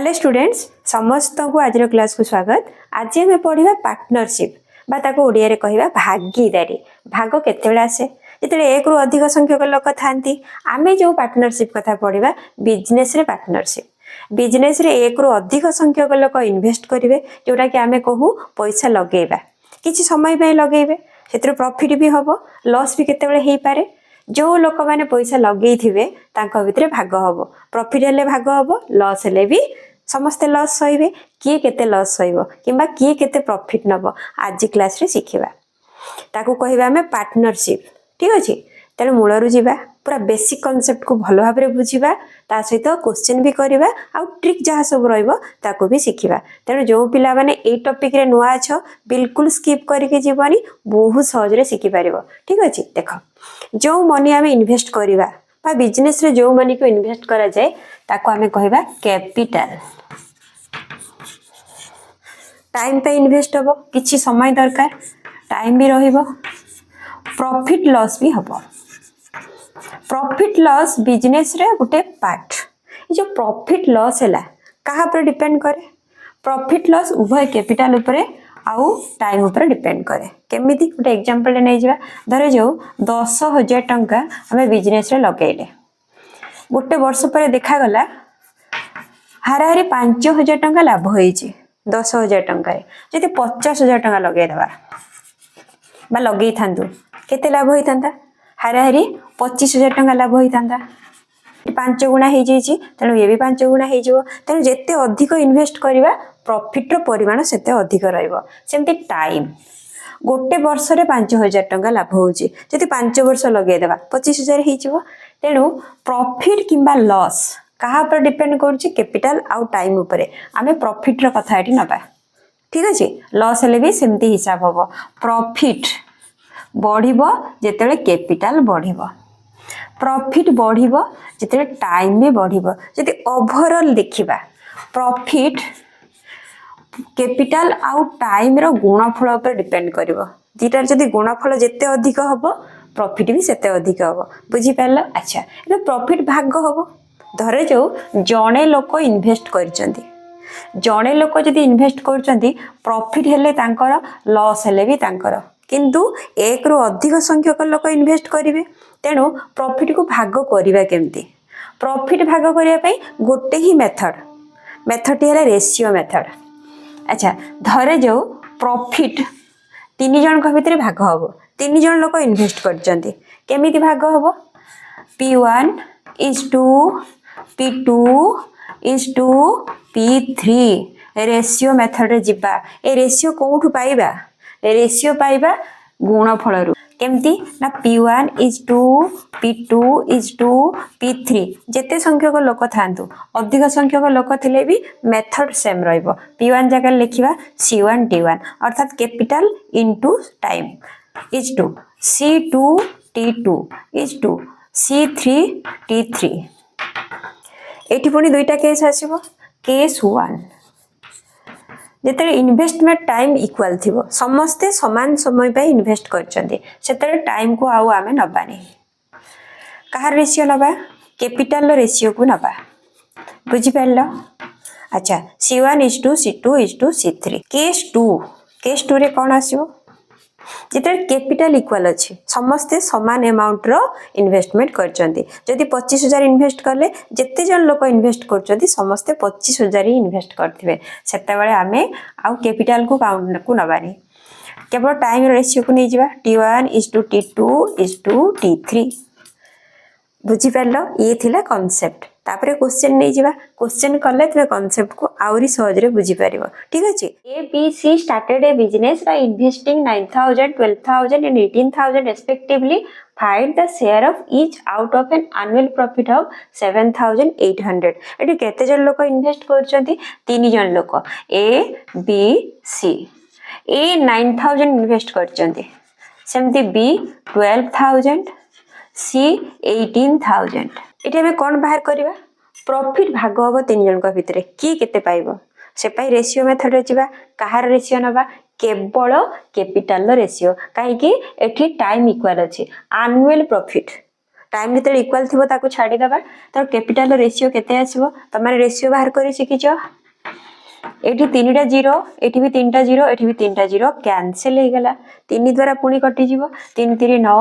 Hello students समस्त को आज क्लास को स्वागत। आज आम पढ़ा पार्टनरशिप ताको ओडिया रे कहवा भागीदारी। भाग केतेबेले आसे जिते एक रु अधिक संख्यक लोक था आम जो पार्टनरशिप कथा पढ़ा बिजनेस रे पार्टनरशिप। बिजनेस रे एक रु अधिक संख्यक लोक इन्वेस्ट करेंगे जोटा कि आम कहू पैसा लगेगा किसी समय लगेबे से प्रॉफिट भी हम लॉस भी केतेबेले हो पारे। जो लोक मैंने पैसा लगे भितर भाग हम प्रॉफिट हेले भाग हम लॉस हेले भी समस्ते लॉस सहे किए केते लॉस सह कि किए केते प्रॉफिट नब आज क्लास रे शिखिबा ताकू कहबा हमें पार्टनरशिप। ठीक अच्छे तेणु मूलरू जावा पूरा बेसिक कॉन्सेप्ट को भल भाव में बुझा ता सहित क्वेश्चन भी करवा आ ट्रिक जहाँ सब रहा भी शिखा। तेणु जो पिला माने ए टॉपिक रे नुआ अछ बिल्कुल स्किप करके जीवनी बहुत सहज शिखिपार। ठीक अच्छे देख जो मनी आम इन्वेस्ट करवा बिजनेस रे जो मनी को इन्वेस्ट करा जाए ताको आमे कहबा कैपिटल। टाइम पे इन्वेस्ट हम किछि समय दरकार टाइम भी रहिबो प्रॉफिट लॉस भी हम। प्रॉफिट लॉस बिजनेस रे गोटे पार्ट। जो प्रॉफिट लॉस है कहा पर डिपेंड करे प्रॉफिट लॉस उभय कैपिटल उपरे आउ टाइम ऊपर डिपेंड करे। केमिति गोटे एग्जांपल ले नै धरे जो 10,000 टंका आम बिजनेस रे लगेले गोटे वर्ष पर देखा गला हाराहारी 5,000 टंका लाभ होइछि 10,000 टंका जदि 50,000 टंका लगे बा लगे थांतु केते लाभ होई थांता हाराहारी 25,000 टंका लाभ होई थांता 5 गुणा हो जाइए तेणु ये भी 5 गुणा हो तेणु जिते अधिक इन्वेस्ट करवा प्रॉफिट रो परिमाण सेते अधिक रहिबो। सेमती टाइम गोटे वर्ष रे 5,000 टंका लाभ होउची जदि 5 वर्ष लगे देबा 25,000 हो तेणु प्रॉफिट किंबा लॉस कहा पर डिपेंड करूची कैपिटल आउ टाइम उपरे आमे प्रॉफिट रो कथा एठी नबा। ठीक अछि लॉस हेले भी सेमती हिसाब हबो प्रॉफिट बढ़िबो जेतेले कैपिटल बढ़िबो प्रॉफिट बढ़िबो जेतेले टाइम भी बढ़िबो। जदि ओवरऑल देखिबा प्रॉफिट कैपिटल आउ टाइम रो गुणफल पर डिपेंड करिवो दुटार जदि गुणफल जेते अधिक हबो प्रॉफिट भी सेते अधिक हबो। बुझी पारलो। अच्छा ए प्रॉफिट भाग हबो धरे जो जणे लोक इन्वेस्ट करचंती जणे लोक जदि इन्वेस्ट करचंती प्रॉफिट हेले तांकर लॉस हेले भी तांकर किंतु एक रु अधिक संख्यक लोक इन्वेस्ट करिवे तेणु प्रॉफिट को भाग करिवा केमती प्रॉफिट भाग करिया पई गोटे ही मेथड हेला रेशियो मेथड। अच्छा धरे जो प्रॉफिट 3 जन भितर भाग हम 3 जन लोक इन्वेस्ट करचंती केमिति भाग हम P1 is to P2 is to P3 ratio method रे जिबा ए रेशियो कोठु पाइबा रेशियो पाइबा गुणफल रु केमती ना P1 is to P2 is to P3 जेते संख्यक लोक थांतु अधिक संख्यक लोक थिले भी मेथड सेम रहइबो। P1 जगह लिखिबा C1 D1 अर्थात capital into time is to C2 T2 is to C3 T3। एठी पुनी दुईटा केस आसीबो केस 1 जेते इन्वेस्टमेंट टाइम इक्वल थिबो समस्ते समान समय पे इन्वेस्ट करचंदी सेते टाइम को आउ आमे नबानी कहार रेशियो नबा कैपिटल रेशियो को नबा। बुझी पारलो। अच्छा C1 is to C2 is to C3 case 2 रे कोन आसीबो जिते कैपिटल इक्वल अच्छी समस्ते समान अमाउंट रो इन्वेस्टमेंट करचंदी जदि 25,000 इन्वेस्ट करले जेते जन लोक इन्वेस्ट करचंदी समस्ते 25,000 ही इन्वेस्ट करथिबे सेते बेले आमे आउ कैपिटल को काउंट को नबानी केवल टाइम रेशियो को नै जिबा T1 is to T2 is to T3। बुझी पारलो ये थिला कांसेप्ट तापरे क्वेश्चन नै जिबा क्वेश्चन करले तबे कांसेप्ट को आउरी सहज रे बुझी पारिबो। ठीक अछि A B C started a business by investing 9,000 12,000 and 18,000 respectively find the share of each out of an annual profit of 7,800। Eighty केते जन लोक इन्वेस्ट करचंती 3 जन लोक A B C A 9,000 invest करचंती सेमती B 12,000 C 18,000। एटी हमें कौन बाहर करवा प्रॉफिट भाग हम 3 जन भितर किए केते पाइबो से पाई रेशियो मेथड रे जिबा कहार रेशियो नबा केवल कैपिटल रेशियो कहीं कि एठी टाइम इक्वल अछि एनुअल प्रॉफिट टाइम जिते इक्वाल थी ताको छाड़ी दबा तो कैपिटल रेशियो केते आसीबो तमारे रेशियो बाहर करी शिखिच एठी 3टा जीरो एठी भी 3टा जीरो एठी भी 3टा जीरो कैंसिल हो गला 3 द्वारा पुणी कटि जीवो 3 3 9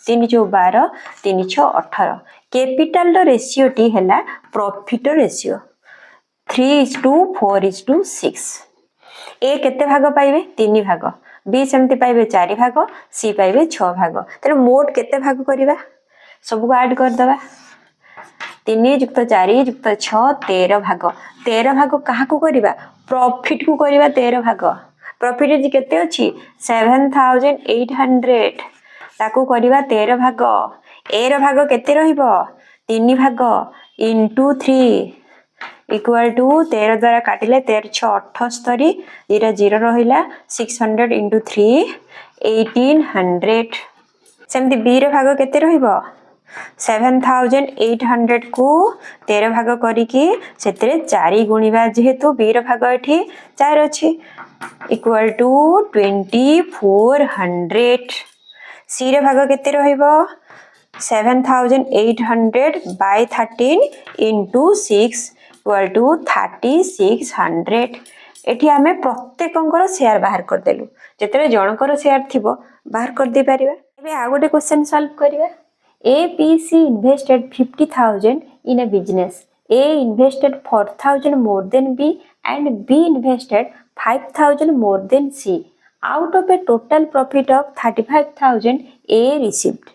3 4 12 3 6 18 कैपिटल रेशियो टी हैला प्रॉफिट रेशियो 3:4:6 ए केते भाग पाइबे 3 भाग बी सेमती पाइबे 4 भाग सी पाइबे 6 भाग तेरे मोट केते भाग करिबा सबको ऐड कर दबा 3 + 4 + 6 13 भाग 13 भाग काहा को करिबा प्रॉफिट को करिबा 13 भाग प्रॉफिट जी केते अछि 7800 ताको करिबा 13 भाग ए रो भाग केते रहिबो 3 भाग * 3 इक्वल टू 13 द्वारा काटिले 13 6 78 इरा 0 रहिला 600 * 3 1800 सेमती बी रो भाग केते रहिबो 7800 को 13 भाग करिकी सेतरे 4 गुणिबा जेहेतु बी रो भाग एठी 4 अछि इक्वल टू 2400 सी रो भाग केते रहिबो 7800 by 13 into 6 equal to 3600 एठी आमे प्रत्येकंकर शेयर बाहर कर देलु जेतरे जनकर शेयर थिबो बाहर कर दे परिबा एबे आ गोटे क्वेश्चन सॉल्व करिबा ABC invested 50,000 in a business. A invested 4,000 more than B and B invested 5,000 more than C. Out of a total profit of 35,000 A received.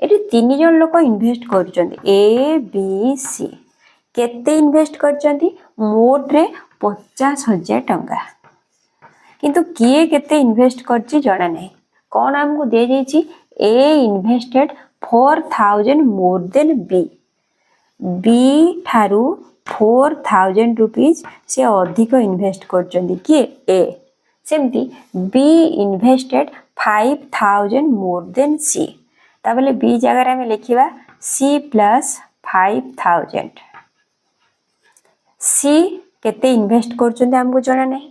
Eighty 3 जन लोक इन्वेस्ट करछन्ती A B C केते invest करछन्ती मोट रे 50,000 टंका किंतु किए केते इन्वेस्ट करछि जणा नै कोन हमकु दे जेछि A invested 4,000 more than B. B ठारू 4,000 रुपीज से अधिक इन्वेस्ट करछन्ती कि A सेमती B invested 5,000 more than C. ताबले B जगह में लिखिबा C plus 5,000 C केते इन्वेस्ट करछन्ती हमकु जणा नै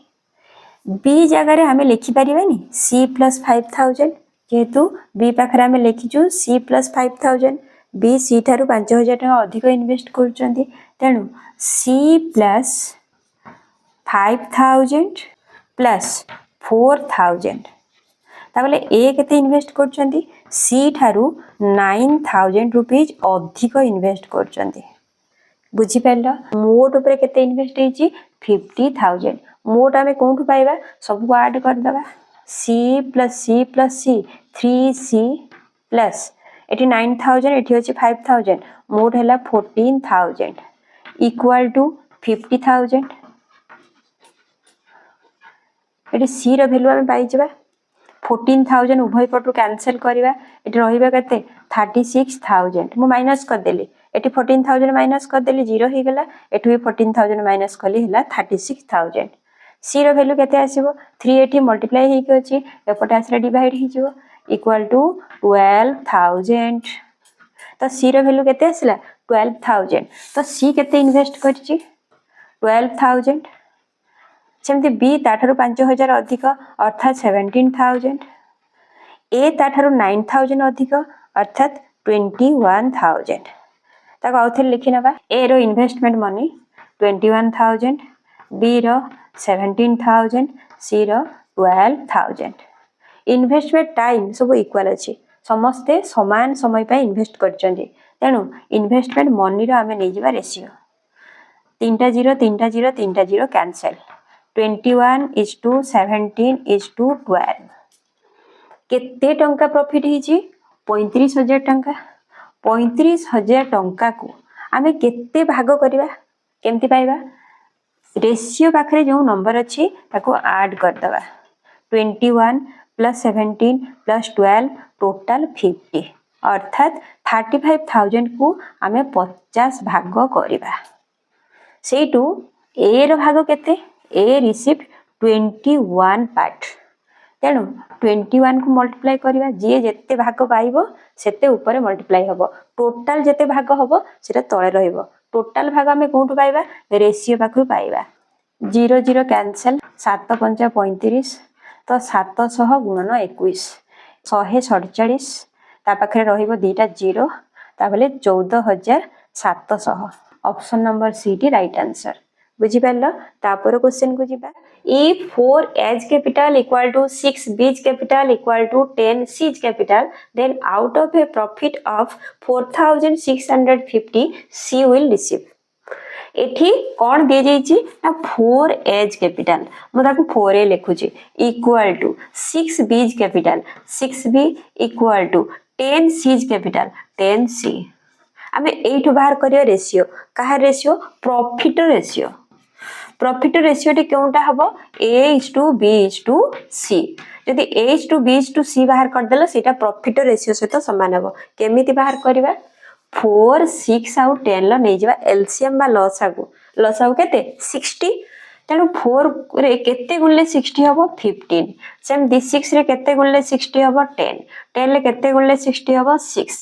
B जगह हमें लिखि परिबानी C plus 5,000 जेहेतु बी पाखरे आमे लिखिचु C plus 5,000 बी सी ठारू 5,000 टका अधिक इन्वेस्ट करछन्ती तेनु C plus 5,000 plus 4,000 ताबले ए केते इन्वेस्ट करछन्ती C ठारू 9,000 रुपीज अधिक इन्वेस्ट करछन्ती बुझी पाइलो मोट ऊपर केते इन्वेस्ट हेची 50,000 मोट आमे कोंठु पाइबा सब को ऐड कर दबा C plus C plus C 3C plus एटी 9,000 एटी होची 5,000 मोट हैला 14,000 इक्वल टू 50,000 एटी C रो वैल्यू हम पाई जबा 14,000 उभय पटु कैंसिल करिवा एटी रहिबा केते 36,000 मु माइनस कर देली एटी 14,000 माइनस कर देली 0 हो गेला एटी भी 14,000 माइनस करली हैला 36,000 C रो वैल्यू केते आसीबो 3 एटी मल्टीप्लाई हे के अछि एपटे आसरा डिवाइड हे जिवो इक्वल टू 12,000 तो C रो वैल्यू केते आसला 12,000 तो C केते इन्वेस्ट करछि 12,000 सेमती B ताठारु 5,000 अधिक अर्थात 17,000 A ताठारु 9,000 अधिक अर्थात 21,000 ताको आउथे लिखि नबा A रो इन्वेस्टमेंट मनी 21,000 B रो 17,000 C रो 12,000 इन्वेस्टमेंट टाइम सब इक्वल अछि समस्ते समान समय पे इन्वेस्ट करछन्ती तेनु इन्वेस्टमेंट मनी रो आमे नै जिबा रेशियो 3टा 0 3टा 0 3टा 0 कैंसिल 21:17:12 केते टंका प्रॉफिट हिची 35,000 टंका 35,000 टंका को आमे केते भाग करबा केमती पाइबा रेशियो पाखरे जो नंबर अछि ताको ऐड कर दबा 21 plus 17 plus 12 टोटल 50 अर्थात 35,000 को आमे 50 भाग करबा सेटू ए रो भाग केते ए रिसीव 21 पार्ट तेनु 21 को मल्टीप्लाई करबा जे जत्ते भाग पाइबो सेते ऊपर मल्टीप्लाई हबो टोटल जत्ते भाग हबो सेटा तळे रहइबो टोटल भाग हमें कोठु पाइबा रेशियो पाखरु पाइबा 0 0 कैंसिल 7 5 35 तो 700 गुणन 21 147 ता पाखरे रहिबो 2टा 0 ताबले 14,700 ऑप्शन नंबर सी टी राइट आंसर बुझी पारलो तापर क्वेश्चन को जिबा if 4 H capital equal to 6 B capital equal to 10 C capital then out of a profit of 4,650 C will receive एठी कौन दे जाइए ना 4 एज कैपिटल मुझे 4 ए लिखुची इक्वल टू 6 बीज कैपिटल 6 बी इक्वल टू 10 सीज कैपिटल 10 सी आमे एठु बाहर करियो रेशियो कहा रेशियो प्रॉफिट रेशियो टी केउटा हबो A:B:C जदि A:B:C बाहर कर देला सेटा प्रॉफिट रेशियो सहित समान हबो केमिति बाहर करबा 4 6 आउ 10 लो नै जबा एलसीएम बा लसागु केते 60 तेणु 4 रे केते गुणले 60 हबो 15 सेम दी 6 रे केते गुणले 60 हबो 10 10 ले केते गुणले 60 हबो 6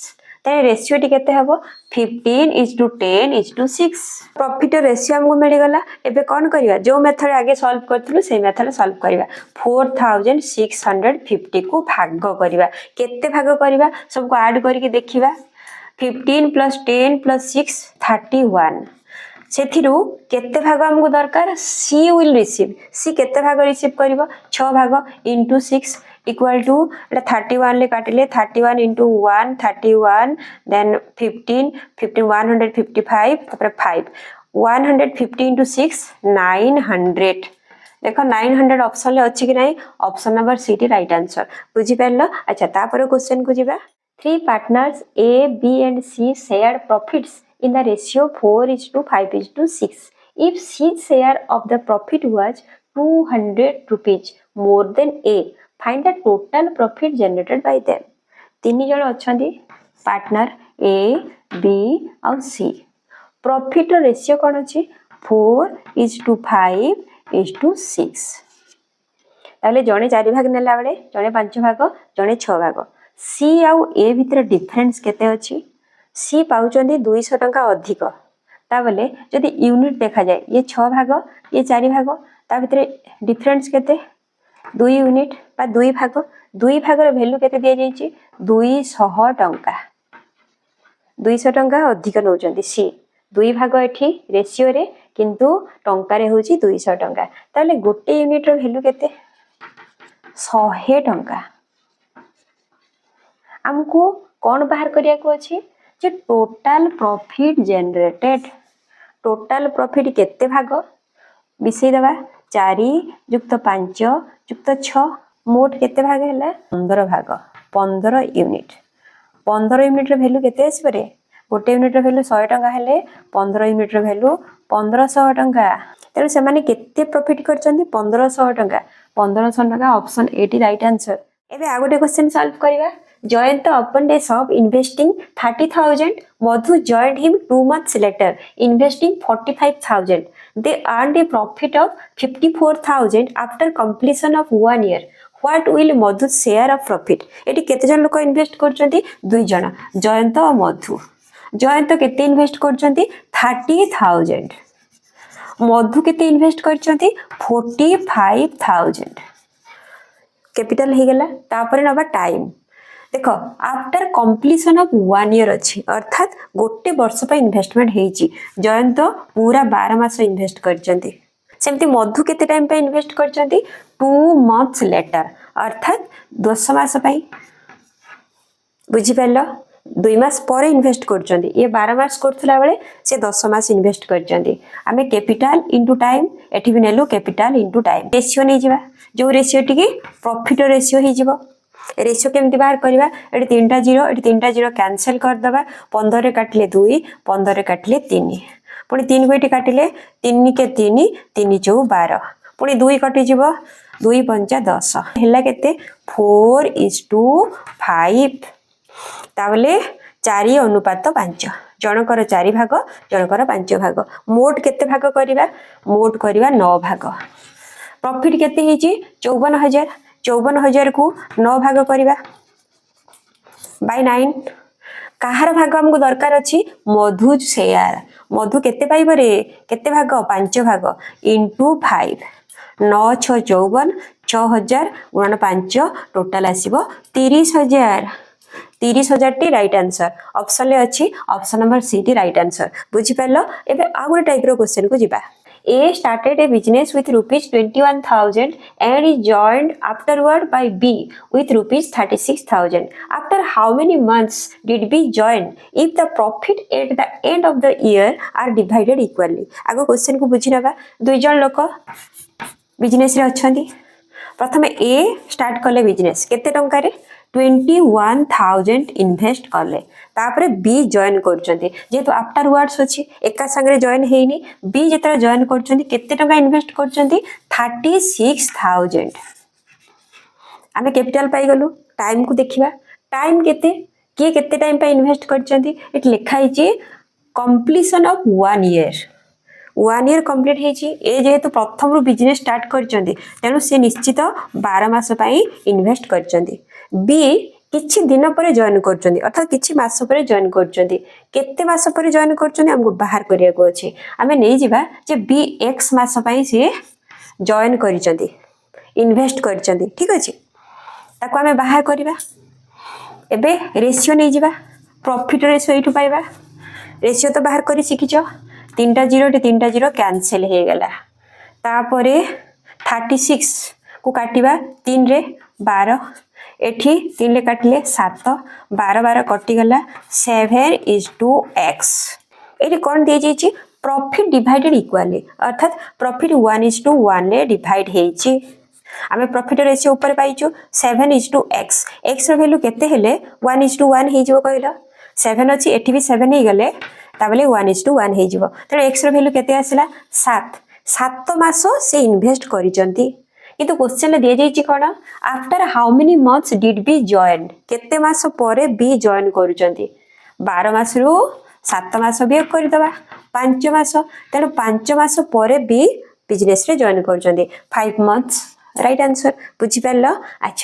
तेरे रेशियो टी केते हबो 15:10:6 प्रॉफिट रेशियो हमको मिल गला एबे कोन करिया जो मेथड आगे सॉल्व करथुलु से मेथड सॉल्व करिवा 4650 को भाग करिवा केते भाग करिवा सब को ऐड करके देखिबा 15 + 10 + 6 31 सेथिरु केते भाग हमको दरकार सी विल रिसीव सी केते भाग रिसीव करिवो 6 भाग * 6 इक्वल टू 31 ले काटिले 31 * 1 31 देन 15 155 तापर 5 150 * 6 900 देखो 900 ऑप्शन ले अछि कि नहीं ऑप्शन नंबर सी टी राइट आंसर बुझी परलो अच्छा तापर क्वेश्चन को जिबा 3 partners A B and C shared profits in the ratio 4:5:6 if C's share of the profit was 200 rupees more than A find the total profit generated by them तीन जण अछंदी partner A B और C profit ratio कोन अछि 4:5:6 ताले जणे 4 भाग नेला बेले जणे 5 भाग जणे 6 भाग C आउ A भितर डिफरेंस केते अछि C पाउचंदी 200 टंका अधिक ता बेले जदि यूनिट देखा जाए ये 6 भाग ये 4 भाग ता भितर डिफरेंस केते 2 यूनिट बा 2 भाग रे वैल्यू केते दिया जाईची 200 टंका 200 टंका अधिक नउचंदी सी 2 भाग एठी रेशियो रे किंतु टंका रे होची 200 टंका ताले गोटे यूनिट रो वैल्यू केते 100 टंका हमको कौन बाहर करिया को अछि जे total profit generated total profit केते भाग बिसई दबा 4 + 5 + 6 मोट केते भाग हैला 15 भाग 15 यूनिट 15 यूनिट रो वैल्यू केते आसी परे गोटे यूनिट रो वैल्यू 100 टंका हेले 15 यूनिट रो वैल्यू 1500 टंका तेनु से माने केते प्रॉफिट करचंदी 1500 टंका 1500 टंका ऑप्शन 80 राइट आंसर एबे आ गोटे क्वेश्चन सॉल्व करिवा Joined upon days of investing 30,000, Madhu joined him 2 months later, investing 45,000. They earned a profit of 54,000 after completion of 1 year. What will Madhu's share of profit? Eighty केते जन लोक invest करचंती 2 जण जयंत और मधु जयंत केते इन्वेस्ट करचंती 30,000 मधु केते invest करचंती 45,000 capital हे गेला तापर नबा टाइम देखो आफ्टर कंप्लीशन ऑफ 1 ईयर अछि अर्थात गोटे वर्ष पे इन्वेस्टमेंट हेची जयंत पूरा 12 मास इन्वेस्ट करचंती सेमती मधु केते टाइम पे इन्वेस्ट करचंती 2 मंथ्स लेटर अर्थात 10 मास पे बुझी परलो 2 मास पर इन्वेस्ट करचंती ये 12 मास करथला बेले से 10 मास इन्वेस्ट करचंती आमे कैपिटल इनटू टाइम एठी भी नेलु कैपिटल इनटू टाइम रेशियो नै जिबा जो रेशियो टिके प्रॉफिट रेशियो हे जिवो रेशियो केमती बाहर करबा एटी 3टा 0 एटी 3टा 0 कैंसिल कर दबा 15 रे काटले 2 15 रे काटले 3 पुनी 3 को एटी काटिले 3 के 3 3 * 12 पुनी 2 कटि जिवो 2 * 5 = 10 हैला केते 4:5 ताबले 4:5 जनकर 4 भाग जनकर 5 भाग मोट केते भाग करबा मोट करबा 9 भाग प्रॉफिट केते हिची 54,000 को 9 भाग करिबा बाय 9 काहार भाग हमको दरकार अछि मधु शेयर मधु केते पाइबो रे केते भाग 5 भाग इनटू 5 9 6 54 6000 * 5 टोटल आसीबो 30,000 30,000 टी राइट आंसर ऑप्शन ले अच्छी ऑप्शन नंबर सी टी राइट आंसर बुझी पारलो एबे आ गोटे टाइप रो क्वेश्चन को जिबा A started a business with rupees 21,000 and is joined afterward by B with rupees 36,000. After how many months did B join if the profit at the end of the year are divided equally? आगो question को बुझी नबा दुई जन लोक business रे अछंती प्रथम ए start कले बिजनेस केते टंका रे 21,000 इन्वेस्ट कले तापरे बी जॉइन करछंती जेतु आफ्टर वर्ड्स अछि एका संगे जॉइन हेनी बी जेतरा जॉइन करछंती केते टंका इन्वेस्ट करछंती 36,000 आमे कैपिटल पाई गलु टाइम को देखिबा टाइम केते टाइम पे इन्वेस्ट करछंती इट लिखा हिची completion of 1 year 1 year complete हेची ए जेहेतु प्रथम रु बिजनेस स्टार्ट करछंती तेनु से निश्चित 12 मास पई इन्वेस्ट करछंती बी किछि दिन पर जॉइन करछंती अर्थात किछि मास पर जॉइन करछंती केते मास पर जॉइन करछंती हमको बाहर करिया को अछि हमें नै जिबा जे बी एक्स मास पई से जॉइन करछंती इन्वेस्ट करछंती ठीक अछि ताको हमें बाहर करिबा एबे रेशियो नै जिबा प्रॉफिट रेशियो इटु पाइबा रेशियो तो बाहर करी सिकिचो 3टा 0 टे 3टा 0 कैंसिल हे गेला तापरे 36 को काटिबा 3 रे 12 एठी 3 ले काटले 7 12 12 कटि गला 7:x एठी कोन दे जेची प्रॉफिट डिवाइडेड इक्वली अर्थात प्रॉफिट 1:1 ले डिवाइड हेची आमे प्रॉफिट रेशियो ऊपर पाइचो 7:x x रो वैल्यू केते हेले 1:1 हे जो कहलो 7 अछि एठी भी 7 हे गले ताबले 1:1 हे जिवो त x रो वैल्यू केते आसिला 7 मास से इन्वेस्ट करिचंती किंतु क्वेश्चन ले दे जाईची कोन after how many months did B join केते मास परे बी जॉइन करूचंती 12 मास रु 7 मास बियोग कर दबा 5 मास तेन 5 मास परे बी बिजनेस रे जॉइन करूचंती 5 मंथ्स राइट आंसर बुझी परलो अच्छा